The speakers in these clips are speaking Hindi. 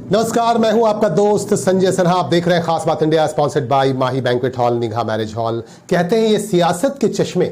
नमस्कार, मैं हूं आपका दोस्त संजय सिन्हा। आप देख रहे हैं खास बात India, sponsored by Mahi banquet hall, निगाह मैरिज हॉल। कहते हैं ये सियासत के चश्मे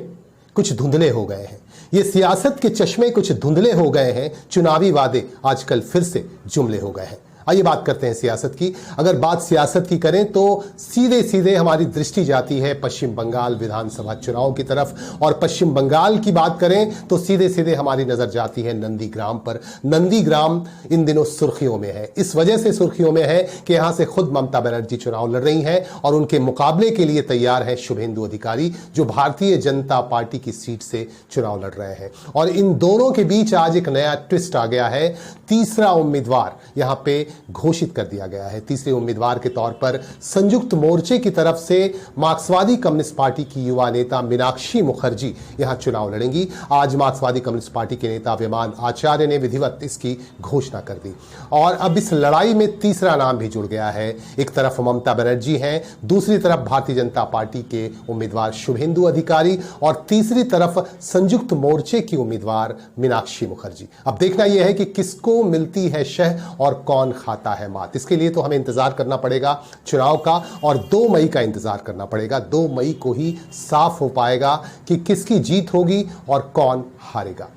कुछ धुंधले हो गए हैं, ये सियासत के चश्मे कुछ धुंधले हो गए हैं, चुनावी वादे आजकल फिर से जुमले हो गए हैं। आइए बात करते हैं सियासत की। अगर बात सियासत की करें तो सीधे सीधे हमारी दृष्टि जाती है पश्चिम बंगाल विधानसभा चुनाव की तरफ, और पश्चिम बंगाल की बात करें तो सीधे सीधे हमारी नजर जाती है नंदीग्राम पर। नंदीग्राम इन दिनों सुर्खियों में है, इस वजह से सुर्खियों में है कि यहां से खुद ममता बनर्जी चुनाव लड़ रही हैं और उनके मुकाबले के लिए तैयार है शुभेंदु अधिकारी, जो भारतीय जनता पार्टी की सीट से चुनाव लड़ रहे हैं। और इन दोनों के बीच आज एक नया ट्विस्ट आ गया है। तीसरा उम्मीदवार यहां पे घोषित कर दिया गया है। तीसरे उम्मीदवार के तौर पर संयुक्त मोर्चे की तरफ से मार्क्सवादी कम्युनिस्ट पार्टी की युवा नेता मीनाक्षी मुखर्जी यहां चुनाव लड़ेंगी। आज मार्क्सवादी कम्युनिस्ट पार्टी के नेता विमान आचार्य ने विधिवत इसकी घोषणा कर दी और अब इस लड़ाई में तीसरा नाम भी जुड़ गया है। एक तरफ ममता बनर्जी हैं, दूसरी तरफ भारतीय जनता पार्टी के उम्मीदवार शुभेंदु अधिकारी और तीसरी तरफ संयुक्त मोर्चे की उम्मीदवार मीनाक्षी मुखर्जी। अब देखना यह है कि किसको मिलती है शह और कौन खाता है मात। इसके लिए तो हमें इंतजार करना पड़ेगा चुनाव का, और 2 मई का इंतजार करना पड़ेगा। 2 मई को ही साफ हो पाएगा कि किसकी जीत होगी और कौन हारेगा।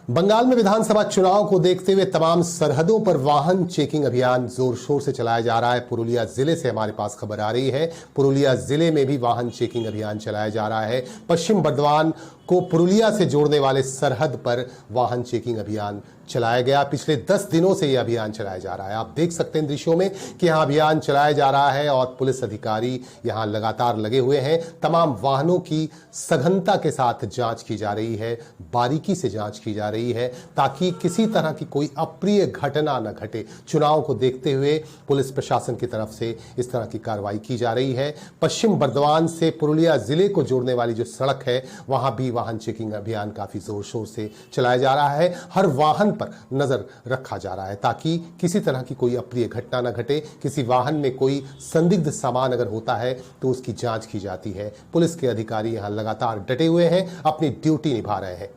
बंगाल में विधानसभा चुनाव को देखते हुए तमाम सरहदों पर वाहन चेकिंग अभियान जोर शोर से चलाया जा रहा है। पुरुलिया जिले से हमारे पास खबर आ रही है, पुरुलिया जिले में भी वाहन चेकिंग अभियान चलाया जा रहा है। पश्चिम बर्धमान को पुरुलिया से जोड़ने वाले सरहद पर वाहन चेकिंग अभियान चलाया गया। पिछले 10 दिनों से यह अभियान चलाया जा रहा है। आप देख सकते हैं दृश्यों में कि यहां अभियान चलाया जा रहा है और पुलिस अधिकारी यहां लगातार लगे हुए हैं। तमाम वाहनों की सघनता के साथ जांच की जा रही है, बारीकी से जांच की जा रही है, ताकि किसी तरह की कोई अप्रिय घटना न घटे। चुनाव को देखते हुए पुलिस प्रशासन की तरफ से इस तरह की कार्रवाई की जा रही है। पश्चिम बर्धमान से पुरुलिया जिले को जोड़ने वाली जो सड़क है, वहां भी वाहन चेकिंग अभियान काफी जोर शोर से चलाया जा रहा है। हर वाहन पर नजर रखा जा रहा है ताकि किसी तरह की कोई अप्रिय घटना न घटे। किसी वाहन में कोई संदिग्ध सामान अगर होता है तो उसकी जांच की जाती है। पुलिस के अधिकारी यहां लगातार डटे हुए हैं, अपनी ड्यूटी निभा रहे हैं।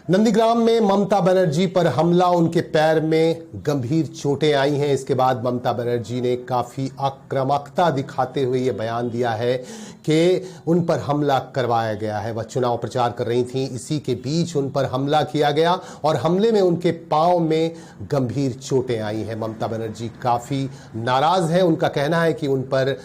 नंदीग्राम में ममता बनर्जी पर हमला, उनके पैर में गंभीर चोटें आई हैं। इसके बाद ममता बनर्जी ने काफी आक्रामकता दिखाते हुए यह बयान दिया है कि उन पर हमला करवाया गया है। वह चुनाव प्रचार कर रही थीं, इसी के बीच उन पर हमला किया गया और हमले में उनके पांव में गंभीर चोटें आई हैं। ममता बनर्जी काफी नाराज हैं। उनका कहना है कि उन पर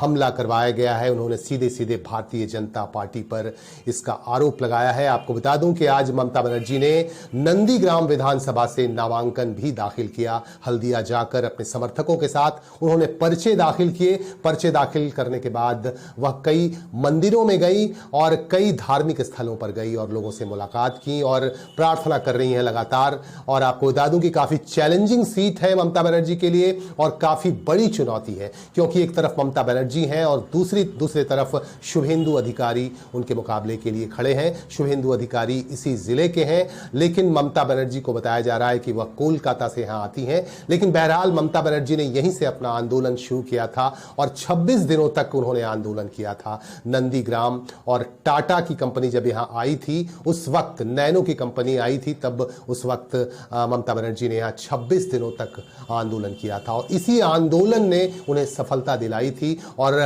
हमला करवाया गया है। उन्होंने सीधे सीधे भारतीय जनता पार्टी पर इसका आरोप लगाया है। आपको बता दूं कि आज ममता बनर्जी ने नंदीग्राम विधानसभा से नामांकन भी दाखिल किया। हल्दिया जाकर अपने समर्थकों के साथ उन्होंने पर्चे दाखिल किए। पर्चे दाखिल करने के बाद वह कई मंदिरों में गई और कई धार्मिक स्थलों पर गई और लोगों से मुलाकात की और प्रार्थना कर रही हैं लगातार। और आपको बता दूं कि काफी चैलेंजिंग सीट है ममता बनर्जी के लिए और काफी बड़ी चुनौती है, क्योंकि एक तरफ ममता बनर्जी हैं और दूसरी तरफ शुभेंदु अधिकारी उनके मुकाबले के लिए खड़े हैं। शुभेंदु अधिकारी इसी जिले जिले के हैं, लेकिन ममता बनर्जी को बताया जा रहा है कि वह कोलकाता से यहां आती हैं। लेकिन बहरहाल ममता बनर्जी ने यहीं से अपना आंदोलन शुरू किया था और 26 दिनों तक उन्होंने आंदोलन किया था। नंदीग्राम और टाटा की कंपनी जब यहां आई थी, उस वक्त नैनो की कंपनी आई थी, तब उस वक्त ममता बनर्जी ने यहां 26 दिनों तक आंदोलन किया था और इसी आंदोलन ने उन्हें सफलता दिलाई थी और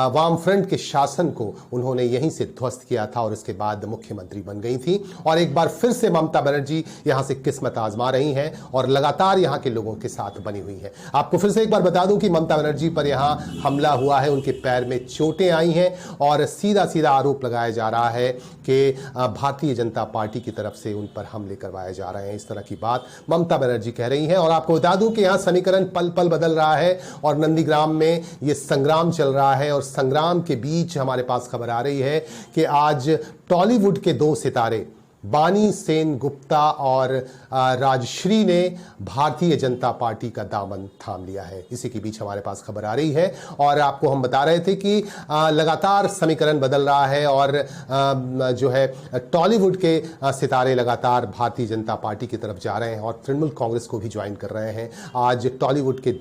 वाम फ्रंट के शासन को उन्होंने यहीं से ध्वस्त किया था और इसके बाद मुख्यमंत्री बन गई थी। और एक बार फिर से ममता बनर्जी यहां से किस्मत आजमा रही हैं और लगातार यहां के लोगों के साथ बनी हुई है। आपको फिर से एक बार बता दूं कि ममता बनर्जी पर यहां हमला हुआ है, उनके पैर में चोटें आई हैं और सीधा सीधा आरोप लगाया जा रहा है कि भारतीय जनता पार्टी की तरफ से उन पर हमले करवाए जा रहे हैं। इस तरह की बात ममता बनर्जी कह रही हैं। और आपको बता दूं कि यहां समीकरण पल पल बदल रहा है और नंदीग्राम में यह संग्राम चल रहा है और संग्राम के बीच हमारे पास खबर आ रही है कि आज टॉलीवुड के 2 सितारे बानी सेन गुप्ता और राजश्री ने भारतीय जनता पार्टी का दामन थाम लिया है। इसी के बीच हमारे पास खबर आ रही है और आपको हम बता रहे थे कि लगातार समीकरण बदल रहा है और जो है टॉलीवुड के सितारे लगातार भारतीय जनता पार्टी की तरफ जा रहे हैं और तृणमूल कांग्रेस को भी ज्वाइन कर रहे हैं। आज टॉलीवुड के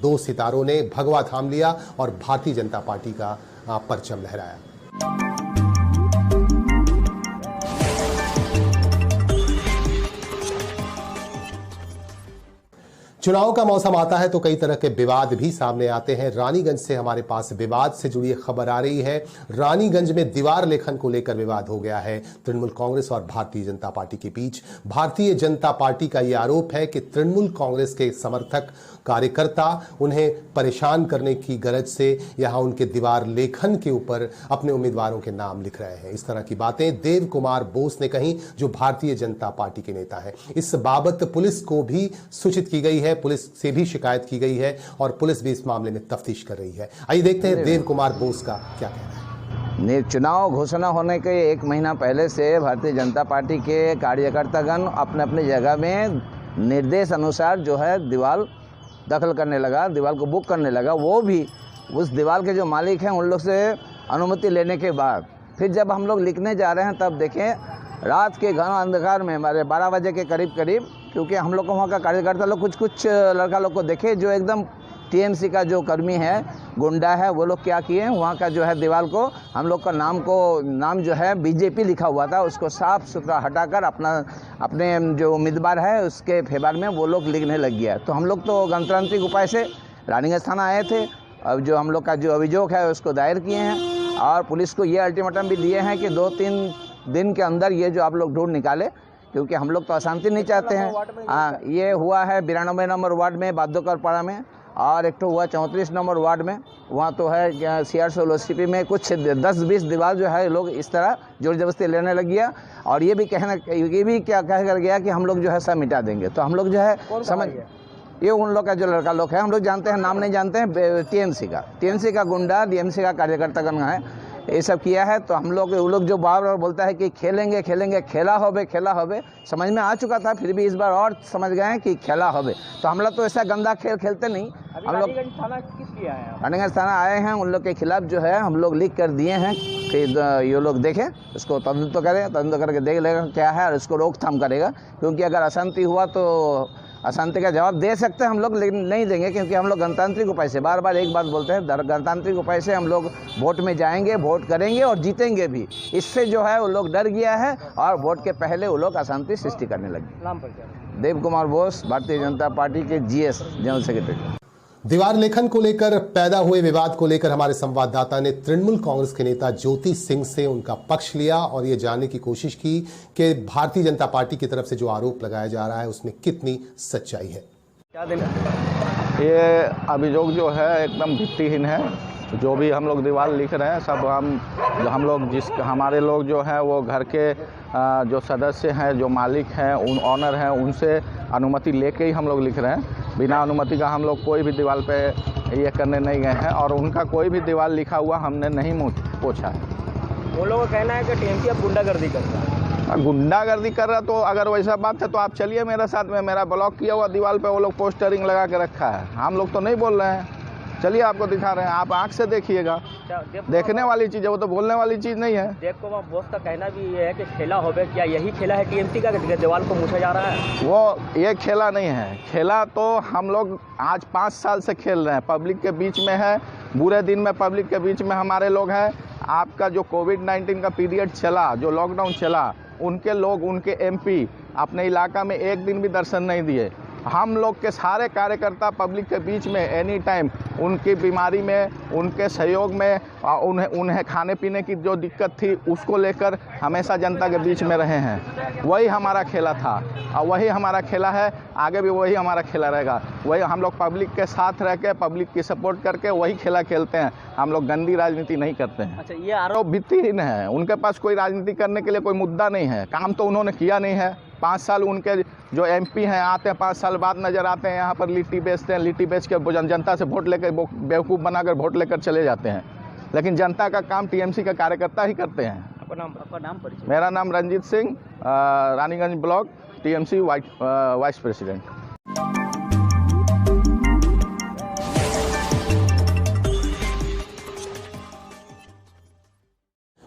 2 सितारों ने भगवा थाम लिया और भारतीय जनता पार्टी का परचम लहराया। चुनाव का मौसम आता है तो कई तरह के विवाद भी सामने आते हैं। रानीगंज से हमारे पास विवाद से जुड़ी खबर आ रही है। रानीगंज में दीवार लेखन को लेकर विवाद हो गया है तृणमूल कांग्रेस और भारतीय जनता पार्टी के बीच। भारतीय जनता पार्टी का यह आरोप है कि तृणमूल कांग्रेस के समर्थक कार्यकर्ता उन्हें परेशान करने की गरज से यहां उनके दीवार लेखन के ऊपर अपने उम्मीदवारों के नाम लिख रहे हैं। इस तरह की बातें देव कुमार बोस ने कही, जो भारतीय जनता पार्टी के नेता हैं। इस बाबत पुलिस को भी सूचित की गई है, पुलिस से भी शिकायत की गई है और पुलिस भी इस मामले में तफ्तीश कर रही है। आइए देखते हैं देव कुमार बोस का क्या कहना है। चुनाव घोषणा होने के 1 महीना पहले से भारतीय जनता पार्टी के कार्यकर्तागण अपने अपने जगह में निर्देश अनुसार जो है दीवार दखल करने लगा, दीवार को बुक करने लगा। वो भी उस दीवार के जो मालिक हैं उन लोग से अनुमति लेने के बाद फिर जब हम लोग लिखने जा रहे हैं तब देखें रात के घन अंधकार में हमारे 12 बजे के करीब क्योंकि हम लोग को वहाँ का कार्यकर्ता लोग कुछ लड़का लोग को देखे जो एकदम टीएमसी का जो कर्मी है, गुंडा है, वो लोग क्या किए, वहाँ का जो है दीवार को हम लोग का नाम जो है बीजेपी लिखा हुआ था उसको साफ सुथरा हटाकर अपने जो उम्मीदवार है उसके फेवर में वो लोग लिखने लग गया। तो हम लोग तो गणतांत्रिक उपाय से रानीगंज थाना आए थे। अब जो हम लोग का जो अभियोग है उसको दायर किए हैं और पुलिस को ये अल्टीमेटम भी दिए हैं कि 2-3 दिन के अंदर ये जो आप लोग ढूंढ निकाले, क्योंकि हम लोग तो अशांति नहीं चाहते हैं। ये हुआ है 92 नंबर वार्ड में बादोकर पाड़ा में और एक तो हुआ 34 नंबर वार्ड में, वहाँ तो है CR16 में कुछ 10-20 दीवार जो है लोग इस तरह जोर जबरदस्ती लेने लग गया और ये भी क्या कह कर गया कि हम लोग जो है सब मिटा देंगे। तो हम लोग जो है समझ ये उन लोग का जो लड़का लोग है, हम लोग जानते हैं, नाम नहीं जानते हैं, टीएमसी का गुंडा, डीएमसी का कार्यकर्तागण है, ये सब किया है। तो हम लोग वो लोग जो बार बार बोलता है कि खेलेंगे खेला होबे समझ में आ चुका था, फिर भी इस बार और समझ गए हैं कि खेला होबे। तो हम लोग तो ऐसा गंदा खेल खेलते नहीं। हम लोग रानीगंज थाना आए हैं, उन लोग के खिलाफ जो है हम लोग लिख कर दिए हैं कि ये लोग देखें, इसको तदंत करके देख लेगा क्या है और इसको रोकथाम करेगा, क्योंकि अगर अशांति हुआ तो अशांति का जवाब दे सकते हैं हम लोग, लेकिन नहीं देंगे, क्योंकि हम लोग गणतांत्रिक उपाय से बार बार एक बात बोलते हैं, गणतांत्रिक उपाय से हम लोग वोट में जाएंगे, वोट करेंगे और जीतेंगे भी। इससे जो है वो लोग डर गया है और वोट के पहले वो लोग अशांति सृष्टि करने लगे। नाम पर क्या? देव कुमार बोस, भारतीय जनता पार्टी के GS जनरल सेक्रेटरी। दीवार लेखन को लेकर पैदा हुए विवाद को लेकर हमारे संवाददाता ने तृणमूल कांग्रेस के नेता ज्योति सिंह से उनका पक्ष लिया और यह जानने की कोशिश की कि भारतीय जनता पार्टी की तरफ से जो आरोप लगाया जा रहा है उसमें कितनी सच्चाई है। ये अभियोग जो है एकदम भित्तिहीन है। जो भी हम लोग दीवार लिख रहे हैं सब हम लोग हमारे लोग जो हैं वो घर के जो सदस्य हैं, जो मालिक हैं, ऑनर हैं, उनसे अनुमति लेके ही हम लोग लिख रहे हैं। बिना अनुमति का हम लोग कोई भी दीवार पे ये करने नहीं गए हैं और उनका कोई भी दीवार लिखा हुआ हमने नहीं पूछा है। वो लोगों का कहना है कि टीएमसी अब गुंडागर्दी करता है। गुंडागर्दी कर रहा, तो अगर वैसा बात है तो आप चलिए मेरे साथ में, मेरा ब्लॉक किया हुआ दीवार पे वो लोग पोस्टरिंग लगा के रखा है, हम लोग तो नहीं बोल रहे हैं। चलिए आपको दिखा रहे हैं, आप आंख से देखिएगा। देखने वाली चीज़ है, वो तो बोलने वाली चीज़ नहीं है। देखो वहाँ बॉस का कहना भी ये है कि खेला हो गया, क्या यही खेला है टीएमसी का कि दीवार को मूछा जा रहा है? वो ये खेला नहीं है, खेला तो हम लोग आज 5 साल से खेल रहे हैं, पब्लिक के बीच में है, बुरे दिन में पब्लिक के बीच में हमारे लोग हैं। आपका जो कोविड-19 का पीरियड चला, जो लॉकडाउन चला, उनके लोग, उनके एमपी अपने इलाका में एक दिन भी दर्शन नहीं दिए। हम लोग के सारे कार्यकर्ता पब्लिक के बीच में एनी टाइम उनकी बीमारी में, उनके सहयोग में, उन्हें खाने पीने की जो दिक्कत थी उसको लेकर हमेशा जनता के बीच में रहे हैं। वही हमारा खेला था और वही हमारा खेला है, आगे भी वही हमारा खेला रहेगा। वही हम लोग पब्लिक के साथ रह के, पब्लिक की सपोर्ट करके वही खेला खेलते हैं। हम लोग गंदी राजनीति नहीं करते हैं। अच्छा, ये आरोप भित्तिहीन है, उनके पास कोई राजनीति करने के लिए कोई मुद्दा नहीं है, काम तो उन्होंने किया नहीं है। 5 साल उनके जो एमपी हैं आते हैं, 5 साल बाद नज़र आते हैं, यहाँ पर लिट्टी बेचते हैं, लिट्टी बेच के जनता से वोट लेकर बेवकूफ़ बनाकर वोट लेकर चले जाते हैं। लेकिन जनता का काम टीएमसी का कार्यकर्ता ही करते हैं। आपका नाम परिचय? मेरा नाम Ranjit Singh, Raniganj block, TMC vice president.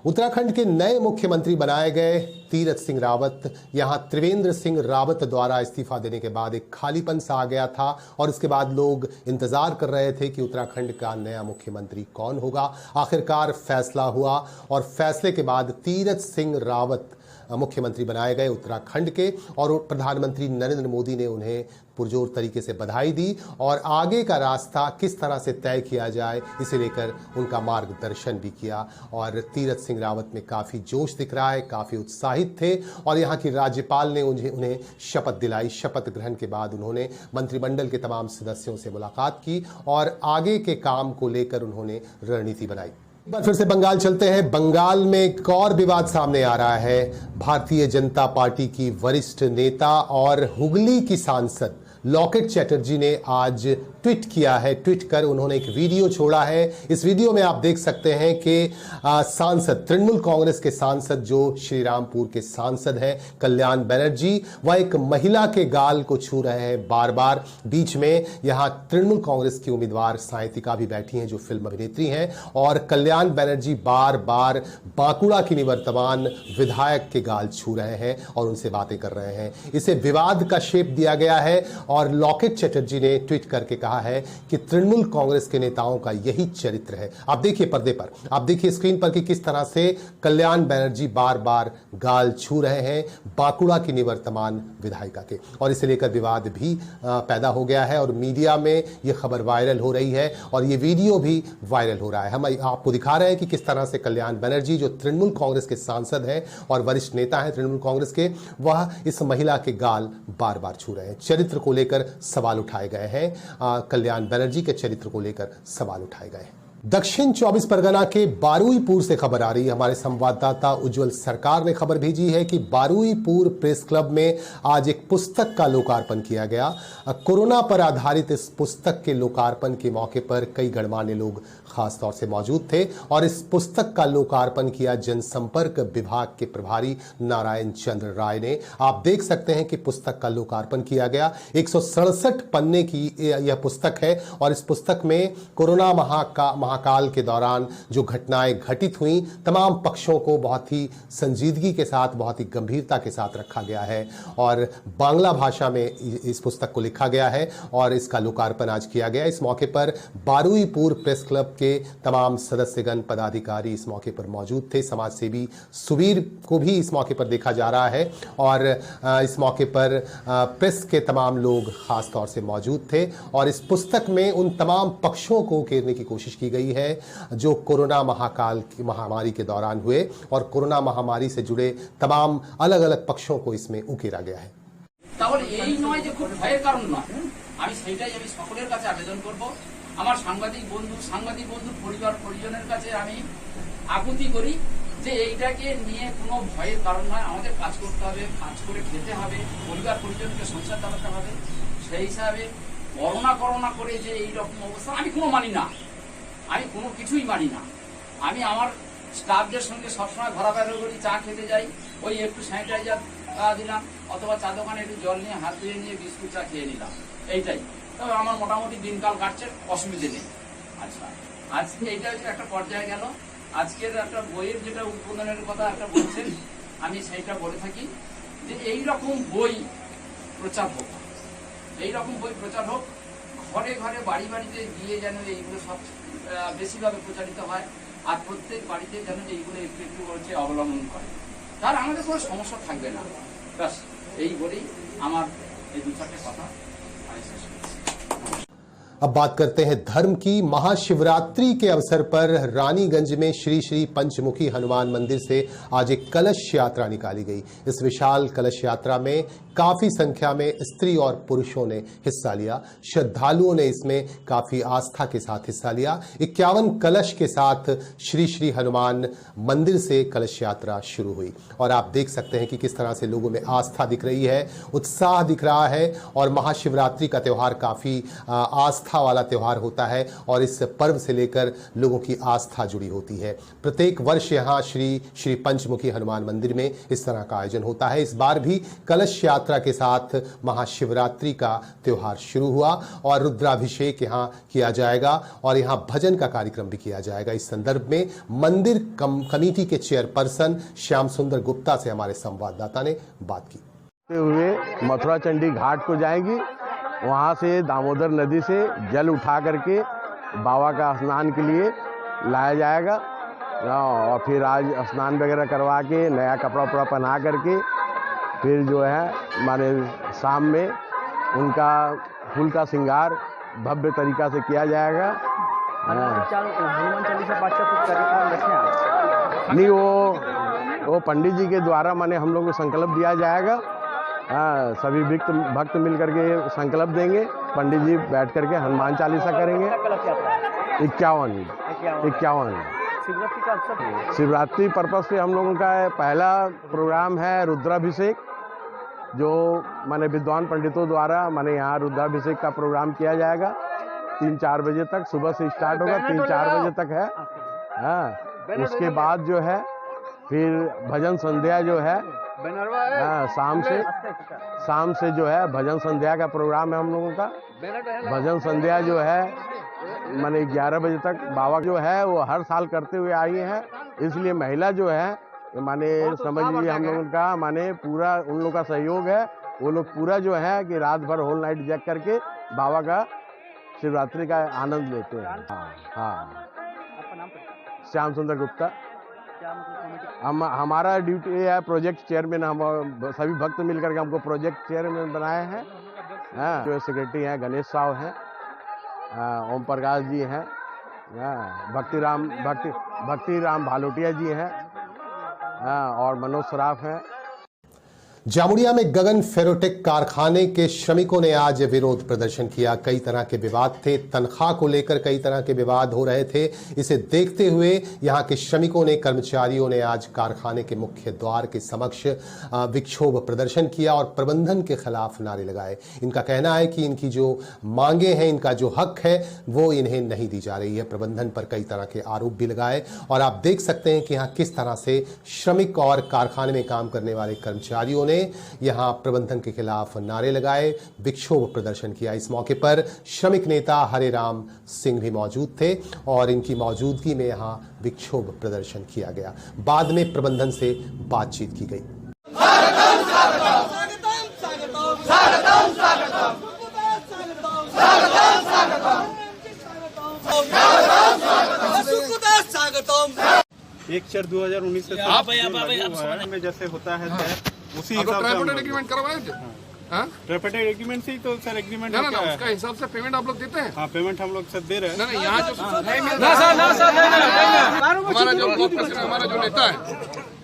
Uttarakhand के नए मुख्यमंत्री बनाए गए तीरथ सिंह रावत, यहां त्रिवेंद्र सिंह रावत द्वारा इस्तीफा देने के बाद एक खालीपन सा आ गया था और इसके बाद लोग इंतजार कर रहे थे कि उत्तराखंड का नया मुख्यमंत्री कौन होगा। आखिरकार फैसला हुआ और फैसले के बाद तीरथ सिंह रावत मुख्यमंत्री बनाए गए उत्तराखंड के, और प्रधानमंत्री नरेंद्र मोदी ने उन्हें पुरजोर तरीके से बधाई दी और आगे का रास्ता किस तरह से तय किया जाए इसे लेकर उनका मार्गदर्शन भी किया। और तीरथ सिंह रावत में काफ़ी जोश दिख रहा है, काफ़ी उत्साहित थे और यहाँ की राज्यपाल ने उन्हें शपथ दिलाई। शपथ ग्रहण के बाद उन्होंने मंत्रिमंडल के तमाम सदस्यों से मुलाकात की और आगे के काम को लेकर उन्होंने रणनीति बनाई। एक बार फिर से बंगाल चलते हैं। बंगाल में एक और विवाद सामने आ रहा है। भारतीय जनता पार्टी की वरिष्ठ नेता और हुगली की सांसद लॉकेट चैटर्जी ने आज ट्वीट किया है। ट्वीट कर उन्होंने एक वीडियो छोड़ा है। इस वीडियो में आप देख सकते हैं कि सांसद, तृणमूल कांग्रेस के सांसद जो श्रीरामपुर के सांसद हैं कल्याण बनर्जी, वह एक महिला के गाल को छू रहे हैं बार बार। बीच में यहां तृणमूल कांग्रेस की उम्मीदवार साइंतिका भी बैठी हैं जो फिल्म अभिनेत्री हैं और कल्याण बनर्जी बार बार बांकुड़ा की निवर्तमान विधायक के गाल छू रहे हैं और उनसे बातें कर रहे हैं। इसे विवाद का शेप दिया गया है और लॉकेट चैटर्जी ने ट्वीट करके कहा है कि तृणमूल कांग्रेस के नेताओं का यही चरित्र है। आप देखिए पर्दे पर, आप देखिए स्क्रीन पर कि किस तरह से कल्याण बनर्जी बार बार गाल छू रहे हैं बांकुड़ा की निवर्तमान विधायिका के, और इसे लेकर विवाद भी पैदा हो गया है और मीडिया में यह खबर वायरल हो रही है और ये वीडियो भी वायरल हो रहा है। हम आपको दिखा रहे हैं कि किस तरह से कल्याण बनर्जी जो तृणमूल कांग्रेस के सांसद हैं और वरिष्ठ नेता हैं तृणमूल कांग्रेस के, वह इस महिला के गाल बार बार छू रहे हैं। चरित्र को लेकर सवाल उठाए गए हैं, कल्याण बनर्जी के चरित्र को लेकर सवाल उठाए गए हैं। दक्षिण 24 परगना के बारुईपुर से खबर आ रही है। हमारे संवाददाता उज्जवल सरकार ने खबर भेजी है कि बारुईपुर प्रेस क्लब में आज एक पुस्तक का लोकार्पण किया गया। कोरोना पर आधारित इस पुस्तक के लोकार्पण के मौके पर कई गणमान्य लोग खास तौर से मौजूद थे और इस पुस्तक का लोकार्पण किया जनसंपर्क विभाग के प्रभारी नारायण चंद्र राय ने। आप देख सकते हैं कि पुस्तक का लोकार्पण किया गया। 167 पन्ने की यह पुस्तक है और इस पुस्तक में कोरोना महाकाल के दौरान जो घटनाएं घटित हुई तमाम पक्षों को बहुत ही संजीदगी के साथ, बहुत ही गंभीरता के साथ रखा गया है और बांग्ला भाषा में इस पुस्तक को लिखा गया है और इसका लोकार्पण आज किया गया। इस मौके पर बारुईपुर प्रेस क्लब के तमाम सदस्यगण, पदाधिकारी इस मौके पर मौजूद थे। समाज सेवी सुबीर को भी इस मौके पर देखा जा रहा है और इस मौके पर प्रेस के तमाम लोग खास तौर से मौजूद थे और इस पुस्तक में उन तमाम पक्षों को उकेरने की कोशिश की गई है जो कोरोना महाकाल की महामारी के दौरान हुए और कोरोना महामारी से जुड़े तमाम अलग अलग पक्षों को इसमें उकेरा गया है। তাহলে এই নয় যে খুব ভয়ের কারণ নয়, আমি সেইটাই আমি সকলের কাছে আবেদন করব। আমার সাংবাদিক বন্ধু পরিবার পরিজনের কাছে আমি আকুতি করি যে এইটাকে নিয়ে কোনো ভয়ের কারণ নয়। আমাদের কাজ করতে হবে, কাজ করে খেতে হবে, পরিবার পরিজনকে সংসার চালাতে হবে। সেই হিসাবে করোনা করে যে এইরকম অবস্থা আমি কোনো মানি না, আমি কোনো কিছুই মানি না। আমি আমার স্টাফদের সঙ্গে সবসময় ঘোরাফেরা করি, চা খেতে যাই, ওই একটু স্যানিটাইজার দিলাম অথবা চা দোকানে একটু জল নিয়ে হাত ধুয়ে নিয়ে বিস্কুট চা খেয়ে নিলাম, এইটাই। তবে আমার মোটামুটি দিনকাল কাটছে, অসুবিধে নেই। আচ্ছা, আজকে এইটা হচ্ছে একটা পর্যায়ে গেল। আজকের একটা বইয়ের যেটা উদ্বোধনের কথা একটা বলছেন, আমি সেইটা বলে থাকি যে এইরকম বই প্রচার হোক, এইরকম বই প্রচার হোক, ঘরে ঘরে বাড়ি বাড়িতে গিয়ে যেন এইগুলো সব বেশিভাবে প্রচারিত হয়, আর প্রত্যেক বাড়িতে যেন এইগুলো একটু একটু হচ্ছে অবলম্বন করে, তার আমাদের কোনো সমস্যা থাকবে না। ব্যাস এই বলেই আমার এই দু চারটে কথা আমি শেষ করছি। अब बात करते हैं धर्म की। महाशिवरात्रि के अवसर पर रानीगंज में श्री श्री पंचमुखी हनुमान मंदिर से आज एक कलश यात्रा निकाली गई। इस विशाल कलश यात्रा में काफी संख्या में स्त्री और पुरुषों ने हिस्सा लिया। श्रद्धालुओं ने इसमें काफी आस्था के साथ हिस्सा लिया। 51 कलश के साथ श्री श्री हनुमान मंदिर से कलश यात्रा शुरू हुई और आप देख सकते हैं कि किस तरह से लोगों में आस्था दिख रही है, उत्साह दिख रहा है। और महाशिवरात्रि का त्यौहार काफी आस्था वाला त्यौहार होता है और इस पर्व से लेकर लोगों की आस्था जुड़ी होती है। प्रत्येक वर्ष यहाँ श्री श्री पंचमुखी हनुमान मंदिर में इस तरह का आयोजन होता है। इस बार भी कलश यात्रा के साथ महाशिवरात्रि का त्यौहार शुरू हुआ और रुद्राभिषेक यहाँ किया जाएगा और यहाँ भजन का कार्यक्रम भी किया जाएगा। इस संदर्भ में मंदिर कमेटी के चेयरपर्सन श्याम सुंदर गुप्ता से हमारे संवाददाता ने बात की। हुए मथुरा चंडी घाट को जाएंगी, वहाँ से दामोदर नदी से जल उठा करके बाबा का स्नान के लिए लाया जाएगा और फिर आज स्नान वगैरह करवा के नया कपड़ा उपड़ा पहना करके फिर जो है माने शाम में उनका फूल का श्रृंगार भव्य तरीका से किया जाएगा। हनुमान चालीसा पाठ का कुछ कार्यक्रम रखने आए? नहीं, वो पंडित जी के द्वारा माने हम लोग को संकल्प दिया जाएगा। हाँ, सभी भक्त मिल करके संकल्प देंगे, पंडित जी बैठ करके हनुमान चालीसा करेंगे। 51 शिवरात्रि का अवसर, शिवरात्रि पर्पज से हम लोगों का पहला प्रोग्राम है रुद्राभिषेक, जो माने विद्वान पंडितों द्वारा माने यहाँ रुद्राभिषेक का प्रोग्राम किया जाएगा। 3-4 बजे तक सुबह से स्टार्ट होगा, 3-4 बजे तक है। हाँ, उसके बाद जो है फिर भजन संध्या जो है शाम से जो है भजन संध्या का प्रोग्राम है हम लोगों का। भजन संध्या जो है माने 11 बजे तक बाबा जो है वो हर साल करते हुए आई हैं, इसलिए महिला जो है माने समझ लीजिए हम लोगों का माने पूरा उन लोग का सहयोग है। वो लोग पूरा जो है कि रात भर होल नाइट जग करके बाबा का शिवरात्रि का आनंद लेते हैं। हाँ, श्याम सुंदर गुप्ता। हमारा ड्यूटी है प्रोजेक्ट चेयरमैन, हम सभी भक्त मिलकर के हमको प्रोजेक्ट चेयरमैन बनाए हैं। हाँ, जो सेक्रेटरी हैं गणेश साहब हैं, ओम प्रकाश जी हैं, भक्तिराम भालोटिया जी हैं और मनोज सराफ हैं। जामुड़िया में गगन फेरोटेक कारखाने के श्रमिकों ने आज विरोध प्रदर्शन किया। कई तरह के विवाद थे, तनख्वाह को लेकर कई तरह के विवाद हो रहे थे। इसे देखते हुए यहां के श्रमिकों ने, कर्मचारियों ने आज कारखाने के मुख्य द्वार के समक्ष विक्षोभ प्रदर्शन किया और प्रबंधन के खिलाफ नारे लगाए। इनका कहना है कि इनकी जो मांगे हैं, इनका जो हक है, वो इन्हें नहीं दी जा रही है। प्रबंधन पर कई तरह के आरोप भी लगाए और आप देख सकते हैं कि यहाँ किस तरह से श्रमिक और कारखाने में काम करने वाले कर्मचारियों यहां प्रबंधन के खिलाफ नारे लगाए, विक्षोभ प्रदर्शन किया। इस मौके पर श्रमिक नेता हरे राम सिंह भी मौजूद थे और इनकी मौजूदगी में यहां विक्षोभ प्रदर्शन किया गया। बाद में प्रबंधन से बातचीत की गई। एक 4/2019 से में जैसे होता है उसी हिसाब से एग्रीमेंट करवाए थे। ट्राइपार्टाइट एग्रीमेंट से ही तो सर एग्रीमेंट ना उसका हिसाब से पेमेंट आप लोग देते हैं। हाँ, पेमेंट हम लोग सब दे रहे हैं। नहीं, यहाँ जो हमारा जो नेता है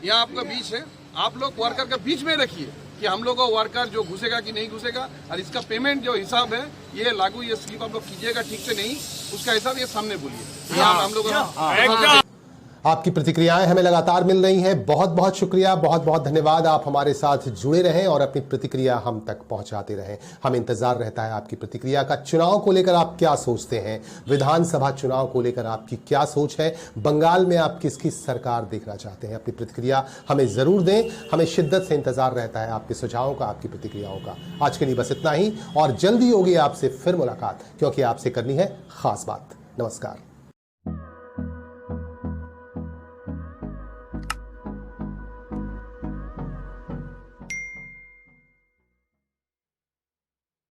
यहाँ आपका बीच है, आप लोग वर्कर के बीच में रखिए कि हम लोग को वर्कर जो घुसेगा कि नहीं घुसेगा, और इसका पेमेंट जो हिसाब है ये लागू, ये स्लिप आप लोग कीजिएगा ठीक से नहीं, उसका हिसाब ये सामने बोलिए। हम लोग आपकी प्रतिक्रियाएं हमें लगातार मिल रही हैं। बहुत बहुत शुक्रिया, बहुत बहुत धन्यवाद। आप हमारे साथ जुड़े रहें और अपनी प्रतिक्रिया हम तक पहुंचाते रहें। हम इंतजार रहता है आपकी प्रतिक्रिया का। चुनाव को लेकर आप क्या सोचते हैं? विधानसभा चुनाव को लेकर आपकी क्या सोच है? बंगाल में आप किसकी सरकार देखना चाहते हैं? अपनी प्रतिक्रिया हमें जरूर दें। हमें शिद्दत से इंतजार रहता है आपके सुझावों का, आपकी प्रतिक्रियाओं का। आज के लिए बस इतना ही और जल्दी होगी आपसे फिर मुलाकात, क्योंकि आपसे करनी है खास बात। नमस्कार।